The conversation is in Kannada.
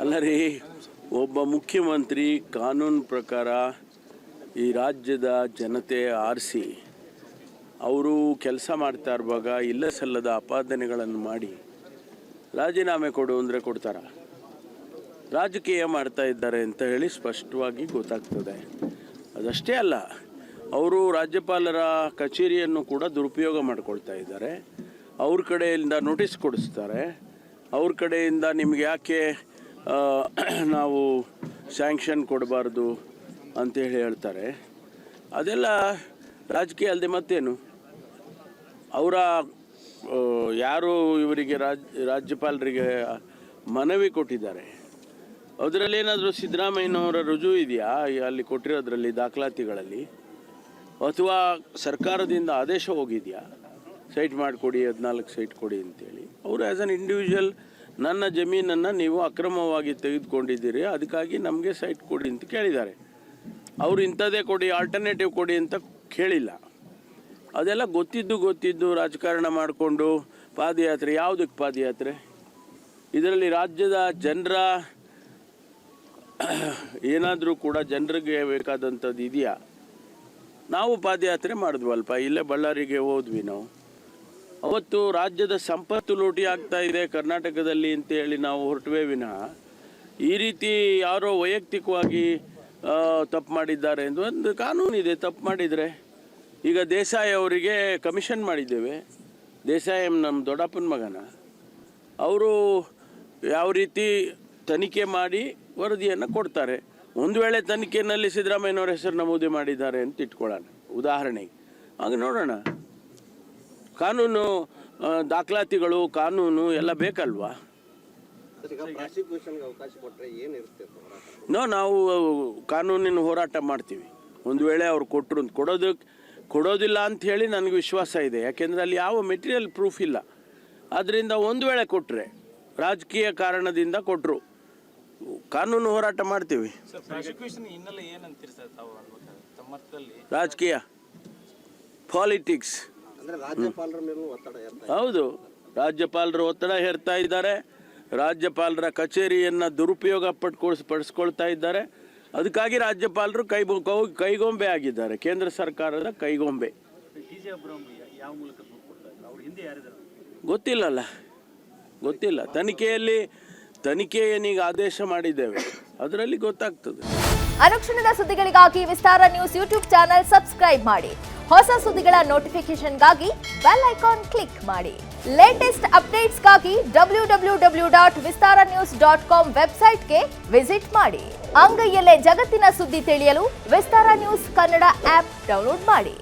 ಅಲ್ಲ ರೀ, ಒಬ್ಬ ಮುಖ್ಯಮಂತ್ರಿ ಕಾನೂನು ಪ್ರಕಾರ ಈ ರಾಜ್ಯದ ಜನತೆ ಆರಿಸಿ ಅವರು ಕೆಲಸ ಮಾಡ್ತಾ ಇರುವಾಗ ಇಲ್ಲ ಸಲ್ಲದ ಆಪಾದನೆಗಳನ್ನು ಮಾಡಿ ರಾಜೀನಾಮೆ ಕೊಡು ಅಂದರೆ ಕೊಡ್ತಾರ? ರಾಜಕೀಯ ಮಾಡ್ತಾ ಇದ್ದಾರೆ ಅಂತ ಹೇಳಿ ಸ್ಪಷ್ಟವಾಗಿ ಗೊತ್ತಾಗ್ತದೆ. ಅದಷ್ಟೇ ಅಲ್ಲ, ಅವರು ರಾಜ್ಯಪಾಲರ ಕಚೇರಿಯನ್ನು ಕೂಡ ದುರುಪಯೋಗ ಮಾಡ್ಕೊಳ್ತಾ ಇದ್ದಾರೆ. ಅವ್ರ ಕಡೆಯಿಂದ ನೋಟಿಸ್ ಕೊಡಿಸ್ತಾರೆ, ಅವ್ರ ಕಡೆಯಿಂದ ನಿಮ್ಗೆ ಯಾಕೆ ನಾವು ಸ್ಯಾಂಕ್ಷನ್ ಕೊಡಬಾರ್ದು ಅಂತೇಳಿ ಹೇಳ್ತಾರೆ. ಅದೆಲ್ಲ ರಾಜಕೀಯ ಅಲ್ಲದೆ ಮತ್ತೇನು? ಅವರ ಯಾರು ಇವರಿಗೆ ರಾಜ್ಯಪಾಲರಿಗೆ ಮನವಿ ಕೊಟ್ಟಿದ್ದಾರೆ, ಅದರಲ್ಲಿ ಏನಾದರೂ ಸಿದ್ದರಾಮಯ್ಯನವರ ರುಜುವು ಇದೆಯಾ ಅಲ್ಲಿ ಕೊಟ್ಟಿರೋದ್ರಲ್ಲಿ ದಾಖಲಾತಿಗಳಲ್ಲಿ? ಅಥವಾ ಸರ್ಕಾರದಿಂದ ಆದೇಶ ಹೋಗಿದೆಯಾ ಸೈಟ್ ಮಾಡಿಕೊಡಿ, 14 ಸೈಟ್ ಕೊಡಿ ಅಂತೇಳಿ? ಅವರು ಆ್ಯಸ್ ಅನ್ ಇಂಡಿವಿಜುವಲ್ ನನ್ನ ಜಮೀನನ್ನು ನೀವು ಅಕ್ರಮವಾಗಿ ತೆಗೆದುಕೊಂಡಿದ್ದೀರಿ, ಅದಕ್ಕಾಗಿ ನಮಗೆ ಸೈಟ್ ಕೊಡಿ ಅಂತ ಕೇಳಿದ್ದಾರೆ. ಅವರು ಇಂಥದ್ದೇ ಕೊಡಿ, ಆಲ್ಟರ್ನೇಟಿವ್ ಕೊಡಿ ಅಂತ ಕೇಳಿಲ್ಲ. ಅದೆಲ್ಲ ಗೊತ್ತಿದ್ದು ರಾಜಕಾರಣ ಮಾಡಿಕೊಂಡು ಪಾದಯಾತ್ರೆ. ಯಾವುದಕ್ಕೆ ಪಾದಯಾತ್ರೆ? ಇದರಲ್ಲಿ ರಾಜ್ಯದ ಜನರ ಏನಾದರೂ ಕೂಡ ಜನರಿಗೆ ಬೇಕಾದಂಥದ್ದು ಇದೆಯಾ? ನಾವು ಪಾದಯಾತ್ರೆ ಮಾಡಿದ್ವಲ್ಪ, ಇಲ್ಲೇ ಬಳ್ಳಾರಿಗೆ ಹೋದ್ವಿ ನಾವು. ಅವತ್ತು ರಾಜ್ಯದ ಸಂಪತ್ತು ಲೂಟಿ ಆಗ್ತಾ ಇದೆ ಕರ್ನಾಟಕದಲ್ಲಿ ಅಂತೇಳಿ ನಾವು ಹೊರಟುವೆ ವಿನಃ ಈ ರೀತಿ ಯಾರೋ ವೈಯಕ್ತಿಕವಾಗಿ ತಪ್ಪು ಮಾಡಿದ್ದಾರೆ ಎಂದು ಒಂದು ಕಾನೂನಿದೆ. ತಪ್ಪು ಮಾಡಿದರೆ ಈಗ ದೇಸಾಯಿ ಅವರಿಗೆ ಕಮಿಷನ್ ಮಾಡಿದ್ದೇವೆ. ದೇಸಾಯಿ ನಮ್ಮ ದೊಡ್ಡಪ್ಪನ ಮಗನ, ಅವರು ಯಾವ ರೀತಿ ತನಿಖೆ ಮಾಡಿ ವರದಿಯನ್ನು ಕೊಡ್ತಾರೆ. ಒಂದು ವೇಳೆ ತನಿಖೆಯಲ್ಲಿ ಸಿದ್ದರಾಮಯ್ಯನವರ ಹೆಸರು ನಮೂದು ಮಾಡಿದ್ದಾರೆ ಅಂತ ಇಟ್ಕೊಳ್ಳೋಣ ಉದಾಹರಣೆಗೆ, ಆಗ ನೋಡೋಣ. ಕಾನೂನು ದಾಖಲಾತಿಗಳು, ಕಾನೂನು ಎಲ್ಲ ಬೇಕಲ್ವಾ? ನಾವು ಕಾನೂನಿನ ಹೋರಾಟ ಮಾಡ್ತೀವಿ. ಒಂದು ವೇಳೆ ಅವ್ರು ಕೊಡೋದಿಲ್ಲ ಅಂತ ಹೇಳಿ ನನಗೆ ವಿಶ್ವಾಸ ಇದೆ. ಯಾಕೆಂದರೆ ಅಲ್ಲಿ ಯಾವ ಮೆಟೀರಿಯಲ್ ಪ್ರೂಫ್ ಇಲ್ಲ. ಆದ್ದರಿಂದ ಒಂದು ವೇಳೆ ಕೊಟ್ಟರೆ, ರಾಜಕೀಯ ಕಾರಣದಿಂದ ಕೊಟ್ಟರು, ಕಾನೂನು ಹೋರಾಟ ಮಾಡ್ತೀವಿ. ರಾಜಕೀಯ, ಪಾಲಿಟಿಕ್ಸ್. ಹೌದು, ರಾಜ್ಯಪಾಲರು ಒತ್ತಡ ಹೇರ್ತಾ ಇದ್ದಾರೆ. ರಾಜ್ಯಪಾಲರ ಕಚೇರಿಯನ್ನು ದುರುಪಯೋಗ ಪಡಿಸ್ಕೊಳ್ತಾ ಇದ್ದಾರೆ. ಅದಕ್ಕಾಗಿ ರಾಜ್ಯಪಾಲರು ಕೈಗೊಂಬೆ ಆಗಿದ್ದಾರೆ, ಕೇಂದ್ರ ಸರ್ಕಾರದ ಕೈಗೊಂಬೆ. ಗೊತ್ತಿಲ್ಲ. ತನಿಖೆ ಏನೀಗ ಆದೇಶ ಮಾಡಿದ್ದೇವೆ, ಅದರಲ್ಲಿ ಗೊತ್ತಾಗ್ತದೆ. ಅನುಕ್ಷಣದ ಸುದ್ದಿಗಳಿಗಾಗಿ ವಿಸ್ತಾರ ನ್ಯೂಸ್ ಯೂಟ್ಯೂಬ್ ಚಾನೆಲ್ ಸಬ್ಸ್ಕ್ರೈಬ್ ಮಾಡಿ. ಹೊಸ ಸುದ್ದಿಗಳ ನೋಟಿಫಿಕೇಶನ್ಗಾಗಿ ಬೆಲ್ ಐಕಾನ್ ಕ್ಲಿಕ್ ಮಾಡಿ. ಲೇಟೆಸ್ಟ್ ಅಪ್ಡೇಟ್ಸ್ಗಾಗಿ www.vistaranews.com ವೆಬ್ಸೈಟ್ಗೆ ವಿಸಿಟ್ ಮಾಡಿ. ಅಂಗೈಯಲ್ಲೇ ಜಗತ್ತಿನ ಸುದ್ದಿ ತಿಳಿಯಲು ವಿಸ್ತಾರ ನ್ಯೂಸ್ ಕನ್ನಡ ಆಪ್ ಡೌನ್ಲೋಡ್ ಮಾಡಿ.